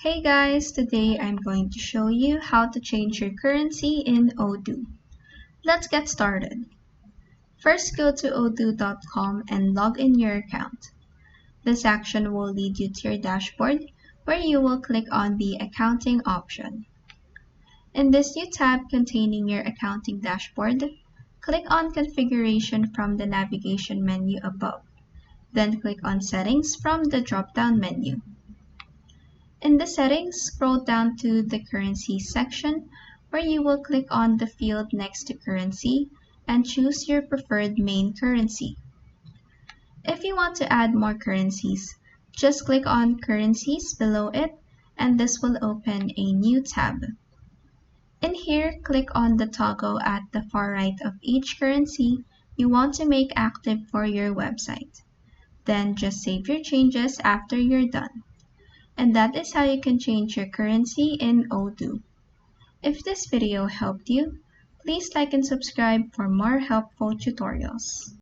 Hey guys, today I'm going to show you how to change your currency in Odoo. Let's get started. First, go to odoo.com and log in your account. This action will lead you to your dashboard where you will click on the accounting option. In this new tab containing your accounting dashboard, click on configuration from the navigation menu above. Then click on settings from the drop-down menu. In the settings, scroll down to the currencies section where you will click on the field next to currency and choose your preferred main currency. If you want to add more currencies, just click on currencies below it and this will open a new tab. In here, click on the toggle at the far right of each currency you want to make active for your website. Then just save your changes after you're done. And that is how you can change your currency in Odoo. If this video helped you, please like and subscribe for more helpful tutorials.